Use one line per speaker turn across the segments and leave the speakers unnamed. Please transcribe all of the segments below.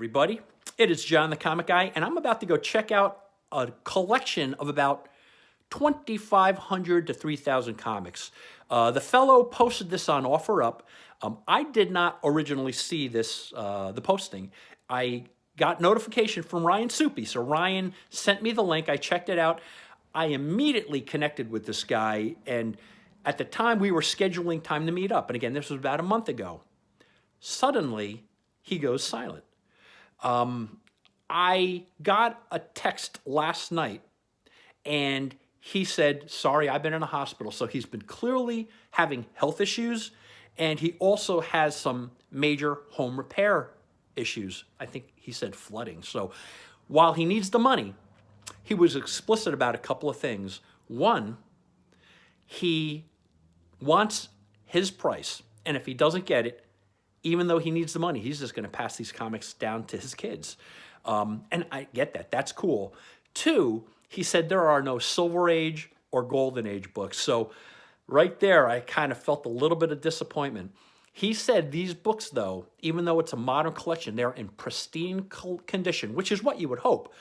everybody. It is John the Comic Guy, and I'm about to go check out a collection of about 2,500 to 3,000 comics. The fellow posted this on OfferUp. I did not originally see this, the posting. I got notification from Ryan Soupy, so Ryan sent me the link. I checked it out. I immediately connected with this guy, and at the time we were scheduling time to meet up, and again, this was about a month ago. Suddenly, he goes silent. I got a text last night, and he said, sorry, I've been in a hospital. So he's been clearly having health issues, and he also has some major home repair issues. I think he said flooding. So while he needs the money, he was explicit about a couple of things. One, he wants his price, and if he doesn't get it, even though he needs the money, he's just going to pass these comics down to his kids. And I get that. That's cool. Two, he said there are no Silver Age or Golden Age books. So right there, I kind of felt a little bit of disappointment. He said these books, though, even though it's a modern collection, they're in pristine condition, which is what you would hope.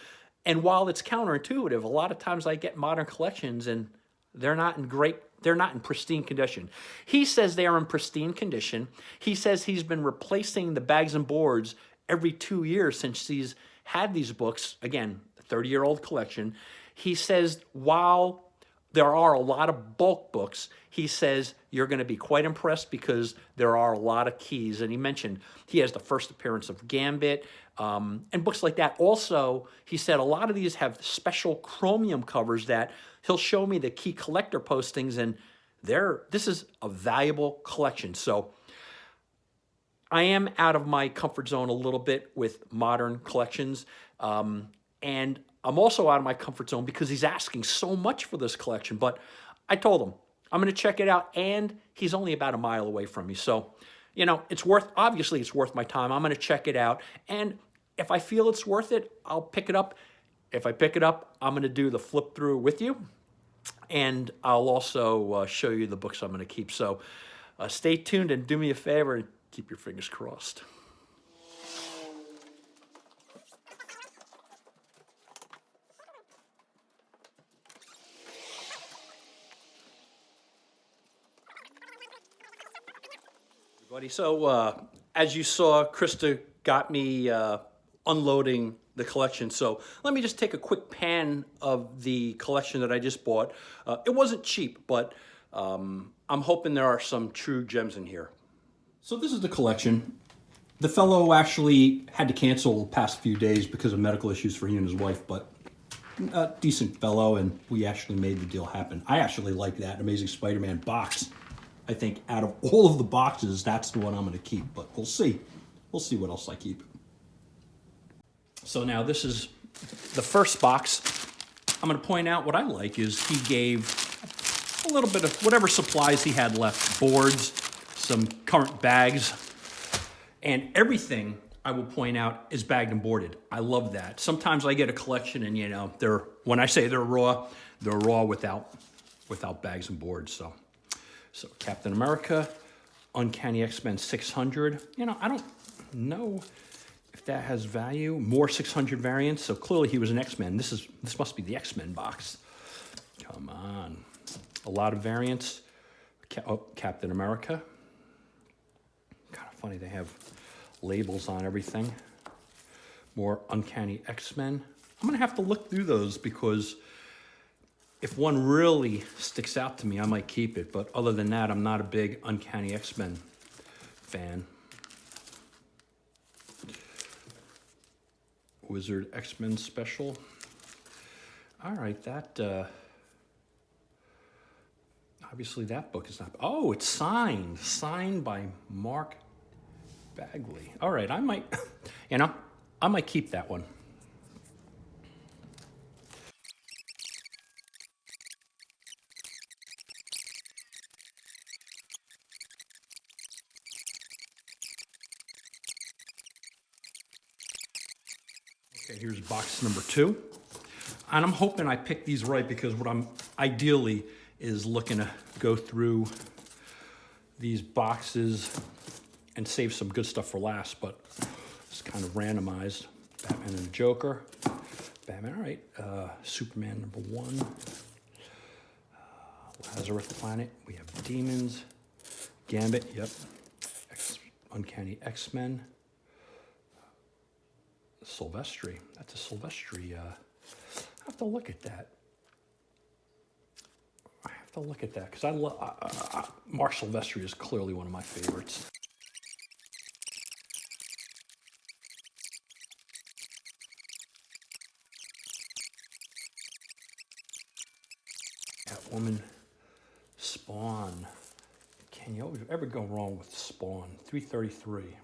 And while it's counterintuitive, a lot of times I get modern collections and they're not in pristine condition. He says they are in pristine condition. He says he's been replacing the bags and boards every 2 years since he's had these books. Again, a 30-year-old collection. He says while there are a lot of bulk books, he says you're going to be quite impressed because there are a lot of keys. And he mentioned he has the first appearance of Gambit and books like that. Also, he said a lot of these have special chromium covers that he'll show me the key collector postings, and this is a valuable collection. So I am out of my comfort zone a little bit with modern collections. And I'm also out of my comfort zone because he's asking so much for this collection. But I told him, I'm going to check it out, and he's only about a mile away from me. So, you know, obviously it's worth my time. I'm going to check it out. And if I feel it's worth it, I'll pick it up. If I pick it up, I'm going to do the flip through with you. And I'll also show you the books I'm going to keep. So stay tuned and do me a favor and keep your fingers crossed. Everybody, so as you saw, Krista got me unloading the collection. So let me just take a quick pan of the collection that I just bought. It wasn't cheap, but I'm hoping there are some true gems in here. So this is the collection. The fellow actually had to cancel the past few days because of medical issues for he and his wife, but a decent fellow, and we actually made the deal happen. I actually like that Amazing Spider-Man box. I think out of all of the boxes, that's the one I'm going to keep, but we'll see. We'll see what else I keep. So now this is the first box. I'm going to point out what I like is he gave a little bit of whatever supplies he had left, boards, some current bags, and everything, I will point out, is bagged and boarded. I love that. Sometimes I get a collection and, you know, when I say they're raw without bags and boards. So Captain America, Uncanny X-Men 600. You know, I don't know if that has value. More 600 variants, so clearly he was an X-Men. This must be the X-Men box. Come on. A lot of variants. Captain America. Kind of funny, they have labels on everything. More Uncanny X-Men. I'm going to have to look through those because if one really sticks out to me, I might keep it. But other than that, I'm not a big Uncanny X-Men fan. Wizard X-Men special. All right, that obviously that book is not. Oh, it's signed by Mark Bagley. All right, I might, I might keep that one. Okay, here's box number 2. And I'm hoping I picked these right because what I'm ideally is looking to go through these boxes and save some good stuff for last. But It's kind of randomized. Batman and the Joker. Batman, all right. Superman #1. Lazarus Planet. We have Demons. Gambit, yep. Uncanny X-Men. Silvestri. That's a Silvestri. I have to look at that. Because I love Mark Silvestri is clearly one of my favorites. Catwoman, Spawn. Can you ever go wrong with Spawn? 333.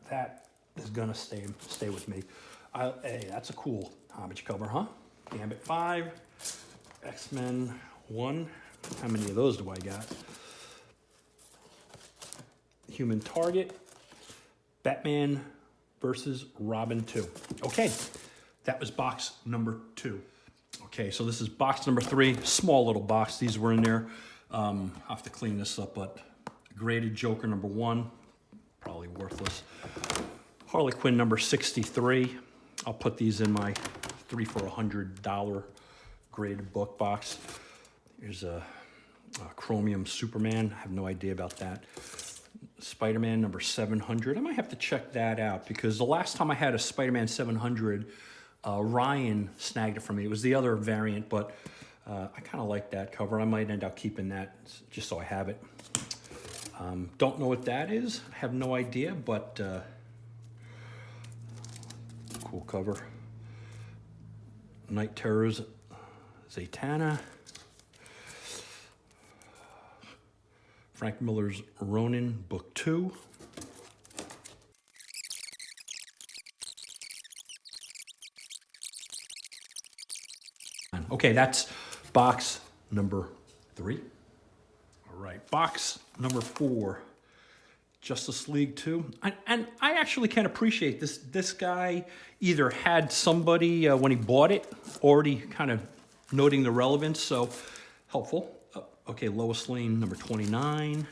That is gonna stay with me. Hey, that's a cool homage cover, huh? Gambit 5, X-Men 1. How many of those do I got? Human Target, Batman versus Robin 2. Okay, that was box number 2. Okay, so this is box number 3. Small little box. These were in there. I'll have to clean this up, but graded Joker #1, probably worthless. Harley Quinn #63. I'll put these in my 3 for $100 graded book box. Here's a Chromium Superman. I have no idea about that. Spider-Man #700. I might have to check that out because the last time I had a Spider-Man 700, Ryan snagged it from me. It was the other variant, but I kind of like that cover. I might end up keeping that just so I have it. Don't know what that is. I have no idea, but cool cover. Night Terrors, Zatanna. Frank Miller's Ronin, Book 2. Okay, that's box number 3. All right, box number 4, Justice League 2. And I actually can appreciate this. This guy either had somebody, when he bought it, already kind of noting the relevance, so helpful. Okay, Lois Lane #29.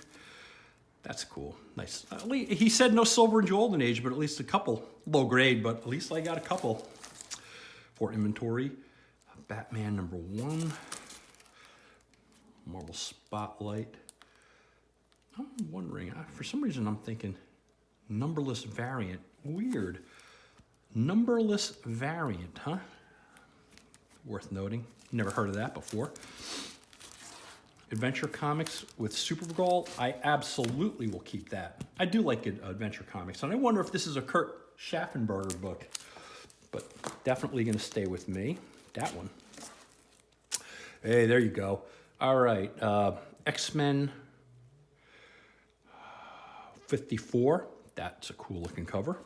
That's cool. Nice. He said no Silver and Golden Age, but at least a couple. Low grade, but at least I got a couple for inventory. Batman #1. Marvel Spotlight. I'm wondering, for some reason I'm thinking numberless variant. Weird. Numberless variant, huh? Worth noting. Never heard of that before. Adventure Comics with Supergirl. I absolutely will keep that. I do like Adventure Comics, and I wonder if this is a Kurt Schaffenberger book, but definitely going to stay with me. That one. Hey, there you go. All right, X-Men 54. That's a cool looking cover.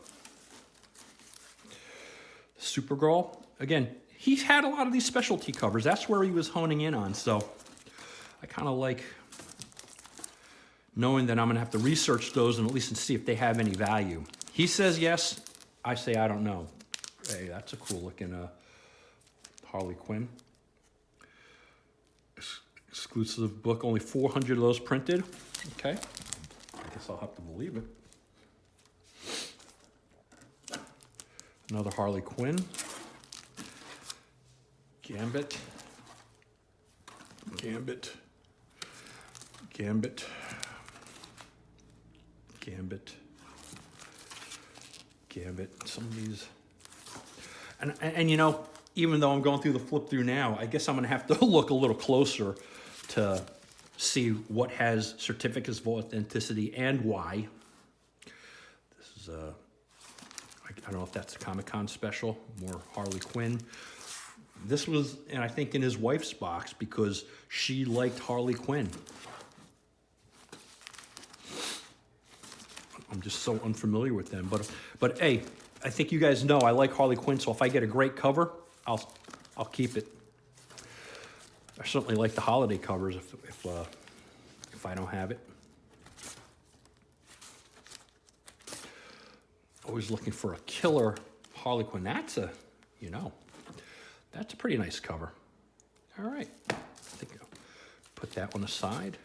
Supergirl. Again, he's had a lot of these specialty covers. That's where he was honing in on, so I kind of like knowing that I'm going to have to research those and at least see if they have any value. He says yes. I say I don't know. Hey, that's a cool looking Harley Quinn. Exclusive book. Only 400 of those printed. Okay. I guess I'll have to believe it. Another Harley Quinn. Gambit. Gambit. Gambit. Gambit. Gambit. Some of these. And you know, even though I'm going through the flip through now, I guess I'm going to have to look a little closer to see what has certificates of authenticity and why. This is I don't know if that's a Comic-Con special, more Harley Quinn. This was, and I think in his wife's box because she liked Harley Quinn. I'm just so unfamiliar with them, but hey, I think you guys know I like Harley Quinn, so if I get a great cover, I'll keep it. I certainly like the holiday covers if I don't have it. Always looking for a killer Harley Quinn. That's a pretty nice cover. All right, I think I'll put that one aside.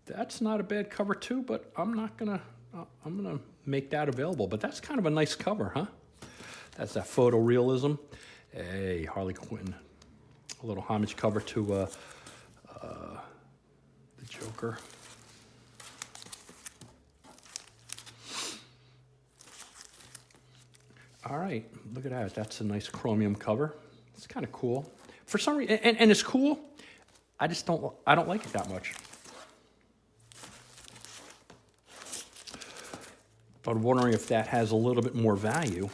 That's not a bad cover too, but I'm not gonna I'm gonna make that available. But that's kind of a nice cover, huh? That's that photorealism. Hey, Harley Quinn. A little homage cover to the Joker. All right, look at that. That's a nice chromium cover. It's kind of cool. For some reason, and it's cool. I don't like it that much. But I'm wondering if that has a little bit more value.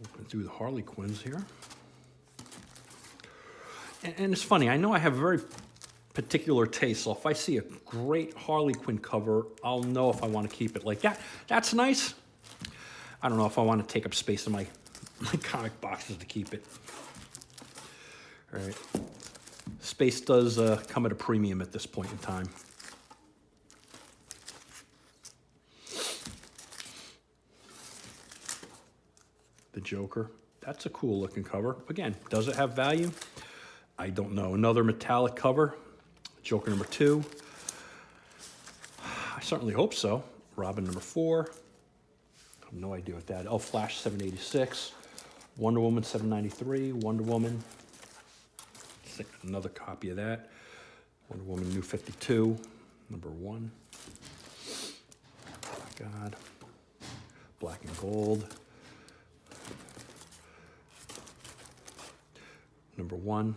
Looking through the Harley Quinns here. And it's funny, I know I have very particular taste, so if I see a great Harley Quinn cover, I'll know if I want to keep it. Like that. That's nice. I don't know if I want to take up space in my comic boxes to keep it. All right. Space does come at a premium at this point in time. The Joker. That's a cool looking cover. Again, does it have value? I don't know. Another metallic cover. Joker number 2. I certainly hope so. Robin number 4. I have no idea what that is. Oh, Flash 786. Wonder Woman 793. Wonder Woman. Another copy of that. Wonder Woman New 52. Number 1. Oh my God. Black and gold. Number 1.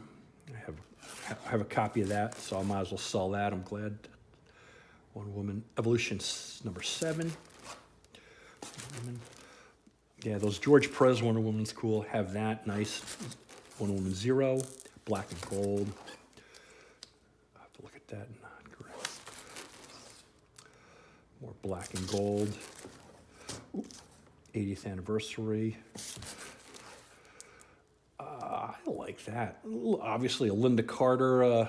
I have a copy of that, so I might as well sell that. I'm glad. Wonder Woman Evolution number 7. Yeah, those George Perez Wonder Woman's cool. Have that, nice. Wonder Woman 0, black and gold. I have to look at that. Not correct. More black and gold. Ooh, 80th anniversary. I like that. Obviously a Linda Carter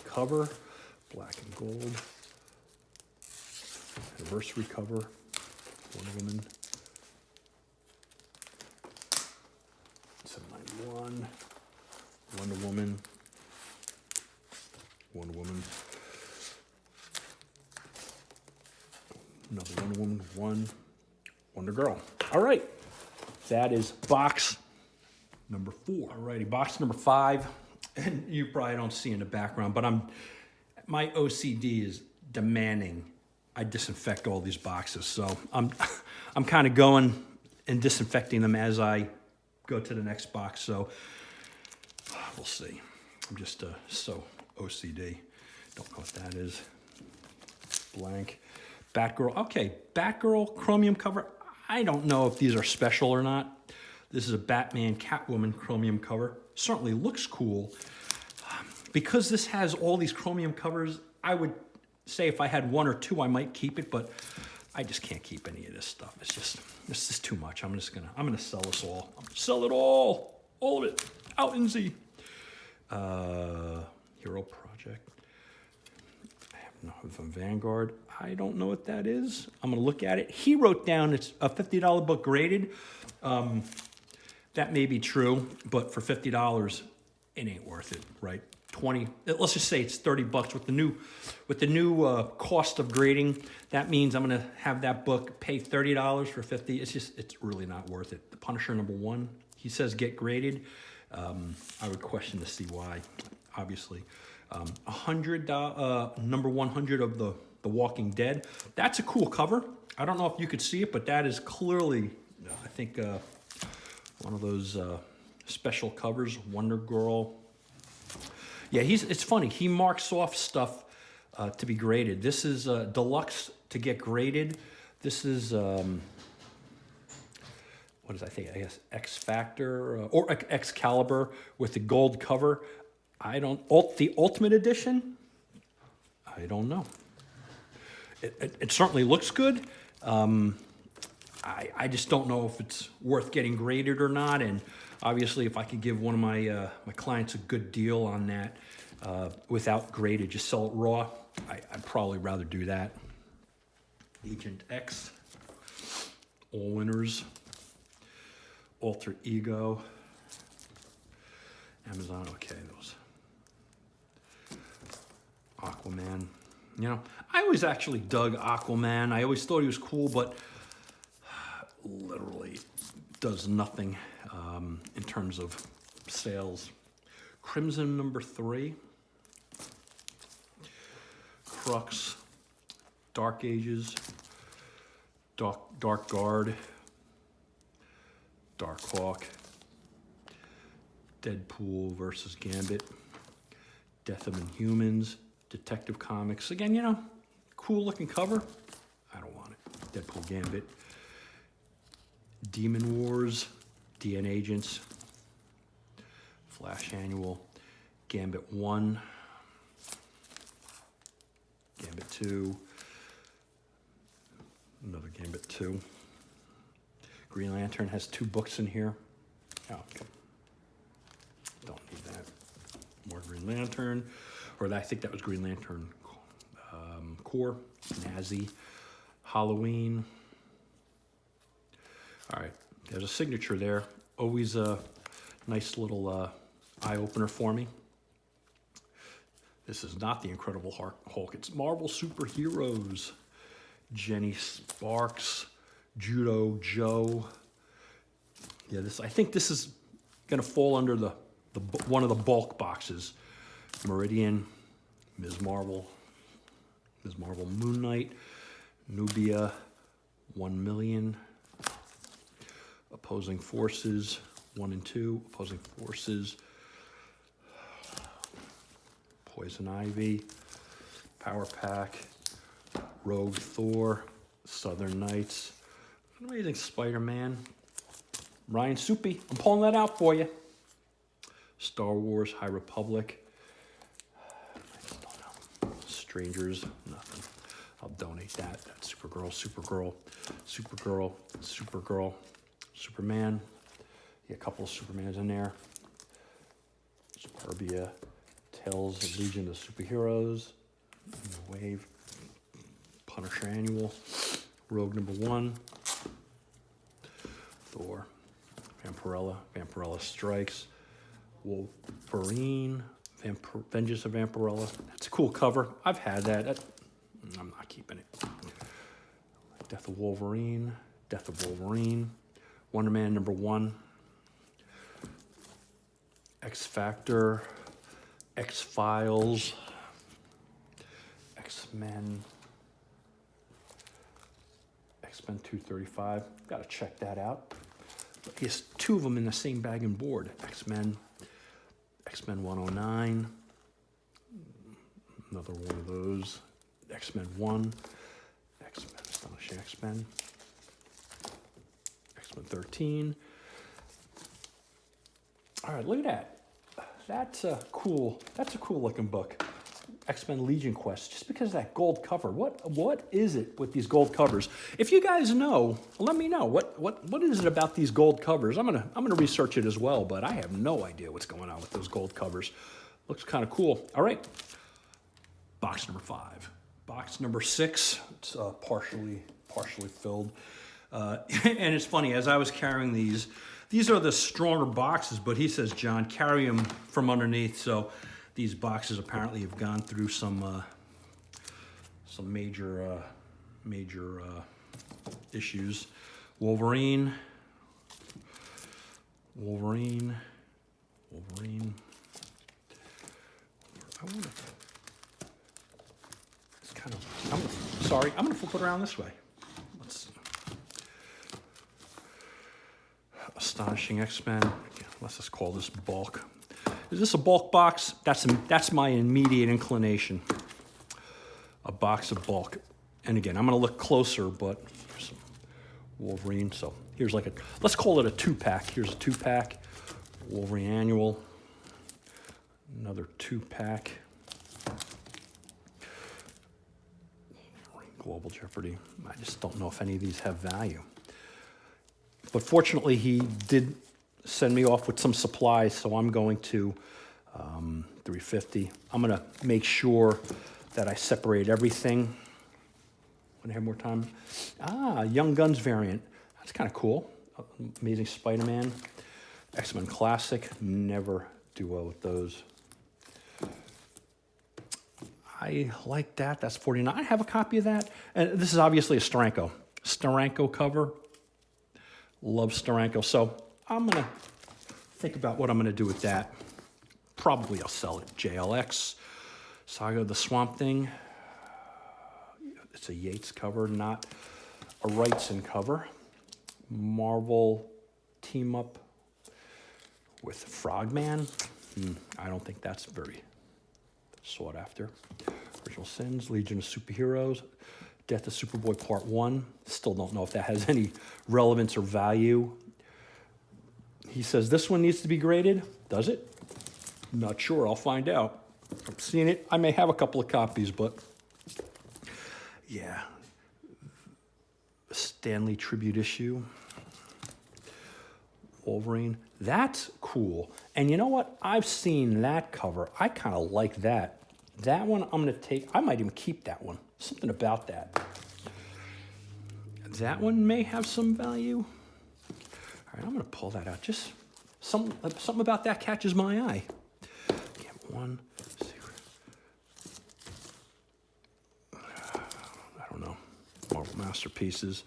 cover, black and gold. Anniversary cover, Wonder Woman. 791, Wonder Woman. Wonder Woman. Another Wonder Woman, 1. Wonder Girl. All right, that is box number 4. Alrighty, box number 5, and you probably don't see in the background, but my OCD is demanding I disinfect all these boxes. So I'm kind of going and disinfecting them as I go to the next box. So we'll see. I'm just so OCD. Don't know what that is. Blank. Batgirl. Okay, Batgirl chromium cover. I don't know if these are special or not. This is a Batman Catwoman chromium cover. Certainly looks cool. Because this has all these chromium covers, I would say if I had 1 or 2, I might keep it, but I just can't keep any of this stuff. It's just too much. I'm gonna sell this all. I'm gonna sell it all of it, out in Z. Hero Project. I have no from Vanguard. I don't know what that is. I'm gonna look at it. He wrote down it's a $50 book graded. That may be true, but for $50, it ain't worth it, right? 20. Let's just say it's $30 with the new cost of grading. That means I'm gonna have that book pay $30 for $50. It's really not worth it. The Punisher number 1. He says get graded. I would question to see why. Obviously, $100 number 100 of the Walking Dead. That's a cool cover. I don't know if you could see it, but that is clearly, I think. One of those special covers, Wonder Girl. Yeah, it's funny. He marks off stuff to be graded. This is deluxe to get graded. This is, what is I think? I guess X Factor or Excalibur with the gold cover. The Ultimate Edition? I don't know. It certainly looks good. I just don't know if it's worth getting graded or not, and obviously if I could give one of my clients a good deal on that without graded, just sell it raw, I'd probably rather do that. Agent X, All Winners, Alter Ego, Amazon, okay, those. Aquaman. You know, I always actually dug Aquaman. I always thought he was cool, but literally does nothing in terms of sales. Crimson #3. Crux. Dark Ages. Dark Guard. Dark Hawk. Deadpool versus Gambit. Death of Inhumans. Detective Comics. Again, you know, cool looking cover. I don't want it. Deadpool Gambit. Demon Wars. DN Agents. Flash Annual. Gambit 1. Gambit 2. Another Gambit 2. Green Lantern has 2 books in here. Oh, okay. Don't need that. More Green Lantern. Or I think that was Green Lantern Core. Nazi. Halloween. All right. There's a signature there. Always a nice little eye-opener for me. This is not the Incredible Hulk. It's Marvel Superheroes. Jenny Sparks. Judo Joe. Yeah, I think this is going to fall under the one of the bulk boxes. Meridian. Ms. Marvel. Moon Knight. Nubia. 1 million. Opposing Forces, 1 and 2, Opposing Forces, Poison Ivy, Power Pack, Rogue Thor, Southern Knights, Amazing Spider-Man, Ryan Soupy, I'm pulling that out for you. Star Wars, High Republic, I just don't know. Strangers, nothing. I'll donate that. That's Supergirl, Superman, yeah, a couple of Supermans in there. Superbia, Tales of Legion of Superheroes, Wave, Punisher Annual, Rogue #1, Thor, Vampirella Strikes, Wolverine, Vengeance of Vampirella. That's a cool cover. I've had that. I'm not keeping it. Death of Wolverine, Wonder Man #1, X Factor, X-Files, X-Men 235. Got to check that out. But he has 2 of them in the same bag and board. X-Men 109, another one of those. X-Men 1, Astonishing X-Men. 13. All right, look at that. That's a cool looking book. X-Men Legion Quest, just because of that gold cover. What is it with these gold covers? If you guys know, let me know. What is it about these gold covers? I'm gonna research it as well, but I have no idea what's going on with those gold covers. Looks kind of cool. All right. Box #5. Box #6. It's partially filled. And it's funny, as I was carrying these are the stronger boxes, but he says, John, carry them from underneath. So these boxes apparently have gone through some major issues. Wolverine. I wonder, it's kind of, I'm gonna flip it around this way. Let's see. Astonishing X-Men. Let's just call this bulk. Is this a bulk box? That's my immediate inclination. A box of bulk. And again, I'm going to look closer, but here's some Wolverine. So here's let's call it a 2-pack. Here's a 2-pack. Wolverine Annual. Another 2-pack. Global Jeopardy. I just don't know if any of these have value. But fortunately, he did send me off with some supplies, so I'm going to $350. I'm going to make sure that I separate everything. When I have more time. Young Guns variant. That's kind of cool. Amazing Spider-Man. X-Men Classic. Never do well with those. I like that. That's 49. I have a copy of that. And this is obviously a Steranko. Steranko cover. Love Steranko. So I'm going to think about what I'm going to do with that. Probably I'll sell it. JLX. Saga of the Swamp Thing. It's a Yates cover, not a Wrightson cover. Marvel team up with Frogman. I don't think that's very sought after. Original Sins, Legion of Superheroes, Death of Superboy Part 1. Still don't know if that has any relevance or value. He says this one needs to be graded. Does it? Not sure. I'll find out. I've seen it. I may have a couple of copies, but yeah. Stanley tribute issue. Wolverine. That's cool. And you know what? I've seen that cover. I kind of like that. That one I'm going to take. I might even keep that one. Something about that. That one may have some value. All right, I'm going to pull that out. Just something about that catches my eye. Get one. I don't know. Marvel Masterpieces.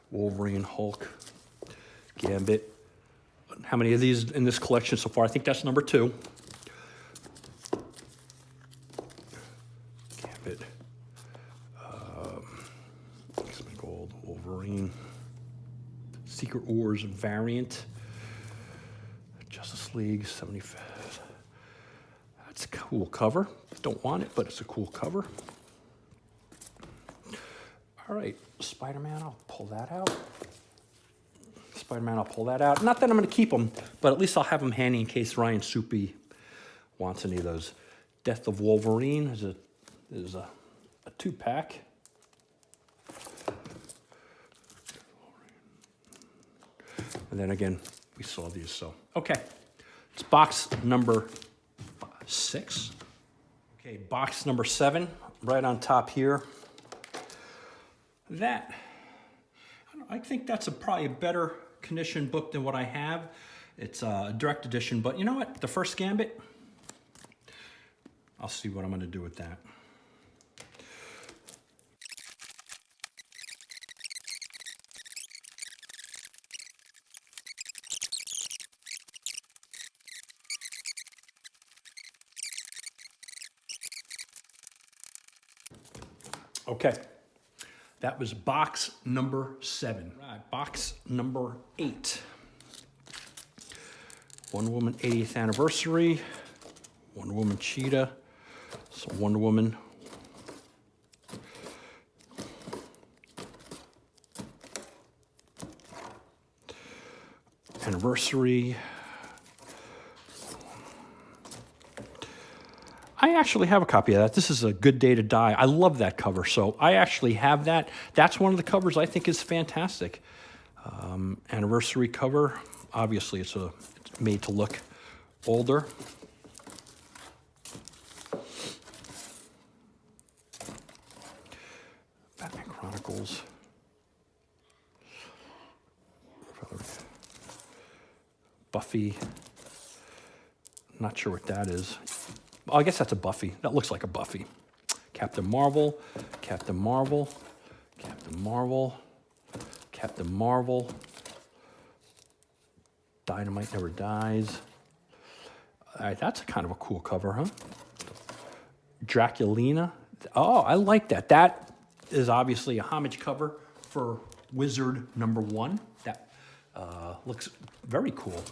Wolverine, Hulk, Gambit. How many of these in this collection so far? I think that's number 2. Gambit. X-Men Gold, Wolverine. Secret Wars variant. Justice League, 75. That's a cool cover. Don't want it, but it's a cool cover. All right, Spider-Man, I'll pull that out. Spider-Man, I'll pull that out. Not that I'm going to keep them, but at least I'll have them handy in case Ryan Soupy wants any of those. Death of Wolverine is a 2-pack. And then again, we saw these, so. Okay, it's box number 6. Okay, box number 7, right on top here. That, I think that's probably a better condition book than what I have. It's a direct edition, but you know what? The first Gambit, I'll see what I'm going to do with that. Okay. That was box number 7. Right, box number 8. Wonder Woman 80th anniversary. Wonder Woman Cheetah. So Wonder Woman. Anniversary. I actually have a copy of that. This is A Good Day to Die. I love that cover, so I actually have that. That's one of the covers I think is fantastic. Anniversary cover. Obviously, it's made to look older. Batman Chronicles. Buffy. Not sure what that is. Oh, I guess that's a Buffy. That looks like a Buffy. Captain Marvel, Captain Marvel, Captain Marvel, Captain Marvel. Dynamite Never Dies. All right, that's kind of a cool cover, huh? Draculina. Oh, I like that. That is obviously a homage cover for Wizard #1. That looks very cool.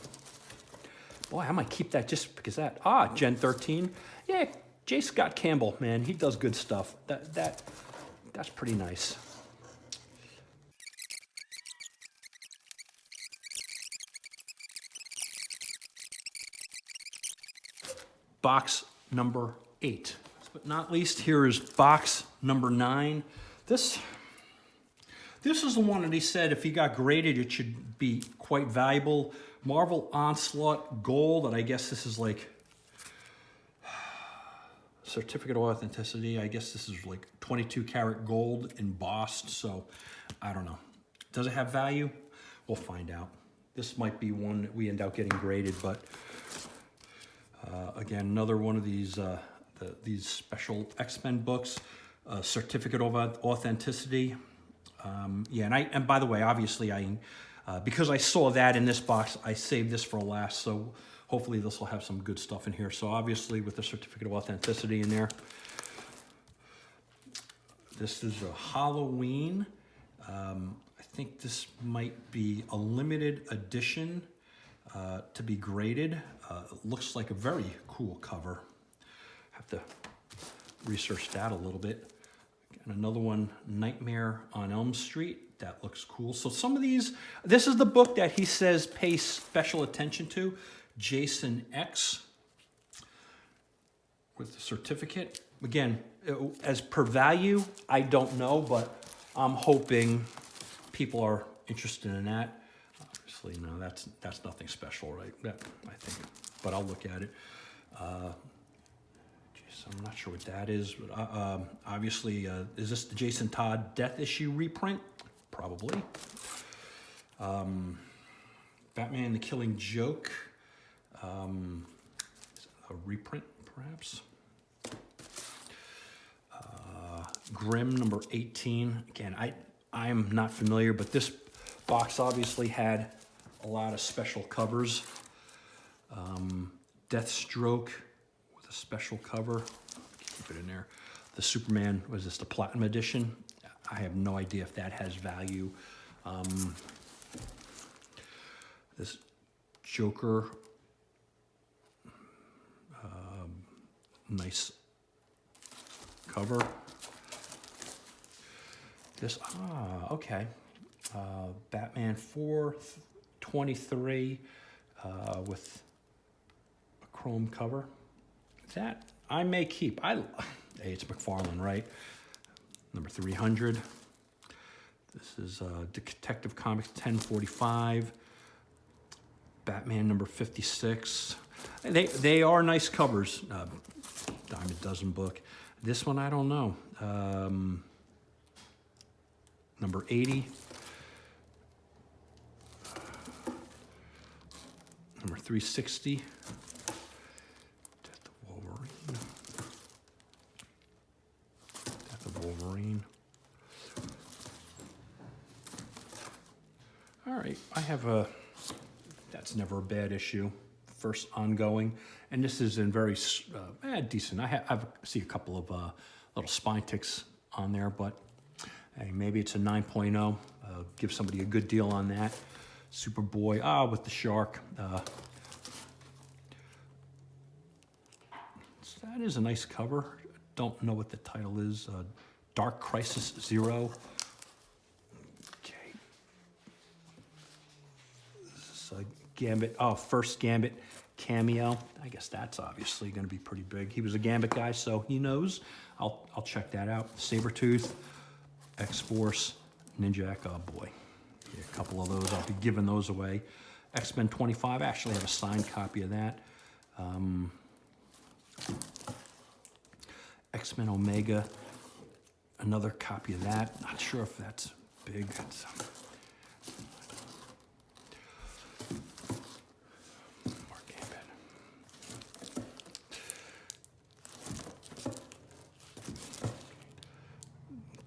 Boy, I might keep that just because that. Gen 13. Yeah, J. Scott Campbell, man, he does good stuff. That's pretty nice. Box number 8. Last but not least, here is box number 9. This is the one that he said if he got graded, it should be quite valuable. Marvel Onslaught Gold, and I guess this is like certificate of authenticity. I guess this is like 22 karat gold embossed, so I don't know. Does it have value? We'll find out. This might be one that we end up getting graded, but again, another one of these special X-Men books, certificate of authenticity. Yeah, and by the way, obviously because I saw that in this box, I saved this for last, so hopefully this will have some good stuff in here. So obviously with the certificate of authenticity in there. This is a Halloween. I think this might be a limited edition to be graded. It looks like a very cool cover. Have to research that a little bit. And another one, Nightmare on Elm Street. That looks cool. So some of these, this is the book that he says pay special attention to. Jason X with the certificate. Again, as per value, I don't know, but I'm hoping people are interested in that. Obviously, no, that's nothing special, right? That, I think, but I'll look at it. I'm not sure what that is, but obviously, is this the Jason Todd Death Issue reprint? Probably. Batman the Killing Joke. A reprint, perhaps. Grimm number 18. Again, I'm not familiar, but this box obviously had a lot of special covers. Deathstroke with a special cover. Keep it in there. The Superman, was this the Platinum Edition? I have no idea if that has value. This Joker, nice cover. This, okay. Batman 423 with a chrome cover. That I may keep. Hey, it's McFarlane, right? Number 300. This is Detective Comics 1045. Batman number 56. They are nice covers. Dime a Dozen book. This one I don't know. Number 80. Number 360. Death of Wolverine. Death of Wolverine. All right, I have a, that's never a bad issue. First ongoing, and this is in very decent. I see a couple of little spine ticks on there, but hey, maybe it's a 9.0. Give somebody a good deal on that. Superboy, with the shark. So that is a nice cover. Don't know what the title is. Dark Crisis Zero. Okay. This is a Gambit. Oh, first Gambit cameo. I guess that's obviously going to be pretty big. He was a Gambit guy, so he knows. I'll check that out. Sabretooth, X-Force, Ninja Echo. Oh boy, yeah, a couple of those. I'll be giving those away. X-Men 25. I actually have a signed copy of that. X-Men Omega. Another copy of that. Not sure if that's big. That's, Mark Gambit.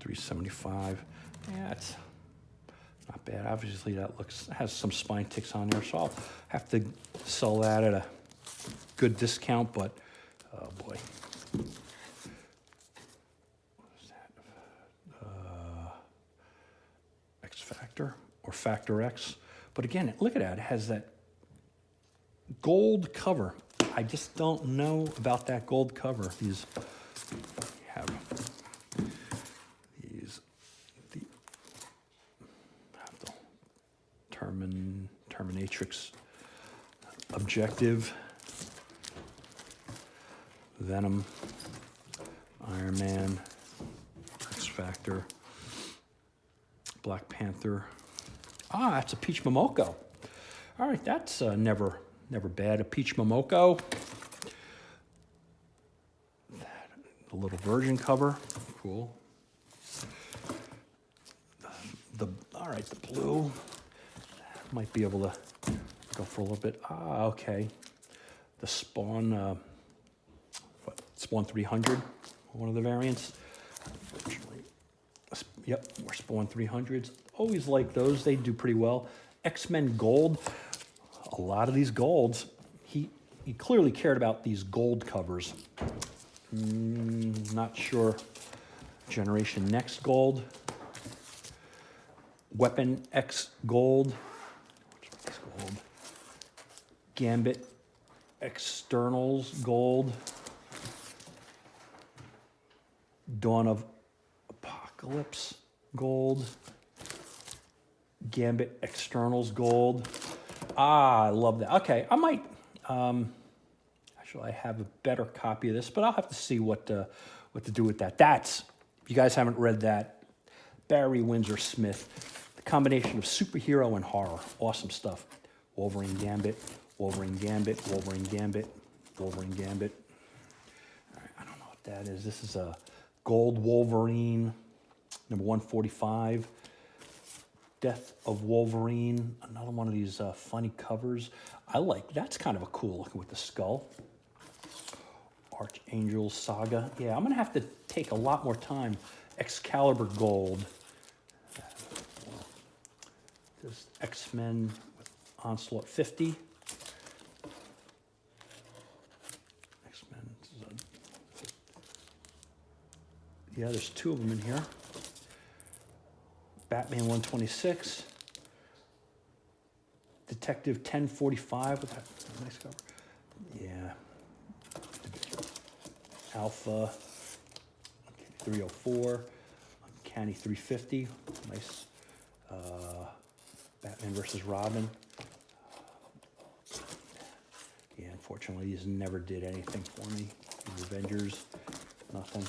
$375. Yeah, it's not bad. Obviously, that has some spine ticks on there, so I'll have to sell that at a good discount. But oh boy. Factor or Factor X. But again, look at that. It has that gold cover. I just don't know about that gold cover. These have these the Terminatrix Objective, Venom, Iron Man, X Factor, Black Panther. That's a Peach Momoko. All right, that's never bad. A Peach Momoko. The little version cover, cool. All right, the blue. Might be able to go for a little bit. Ah, okay. The Spawn, Spawn 300, one of the variants. Unfortunately, yep, more Spawn 300s. Always like those, they do pretty well. X-Men Gold, a lot of these golds. He clearly cared about these gold covers. Not sure. Generation Next Gold. Weapon X Gold. X Gold. Gambit Externals Gold. Dawn of Apocalypse Gold. Gambit Externals Gold. Ah, I love that. Okay, I might, actually I have a better copy of this, but I'll have to see what to do with that. That's, if you guys haven't read that, Barry Windsor Smith. The combination of superhero and horror. Awesome stuff. Wolverine Gambit, Wolverine Gambit, Wolverine Gambit, Wolverine Gambit. All right, I don't know what that is. This is a Gold Wolverine, number 145. Death of Wolverine, another one of these funny covers. I like, that's kind of a cool looking with the skull. Archangel Saga. Yeah, I'm gonna have to take a lot more time. Excalibur Gold. There's X-Men with Onslaught 50. X-Men. Yeah, there's two of them in here. Batman 126. Detective 1045 with that nice cover. Yeah. Alpha 304. Uncanny 350. Nice. Batman versus Robin. Yeah, unfortunately, these never did anything for me. The Avengers, nothing.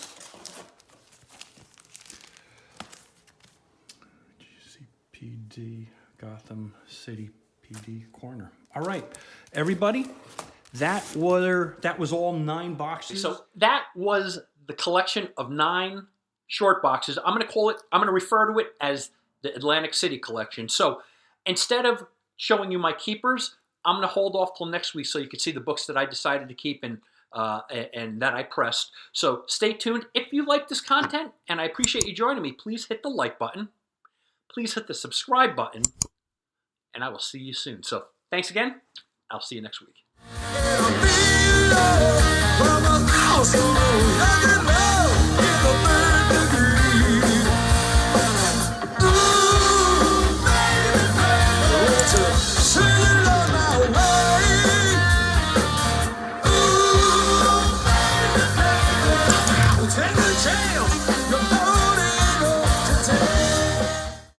GCPD, Gotham City PD Corner. All right, everybody, that was all 9 boxes. So that was the collection of 9 short boxes. I'm going to refer to it as the Atlantic City collection. So instead of showing you my keepers, I'm going to hold off till next week so you can see the books that I decided to keep and that I pressed. So stay tuned. If you like this content, and I appreciate you joining me, please hit the like button. Please hit the subscribe button, and I will see you soon. So thanks again. I'll see you next week. Take the chance.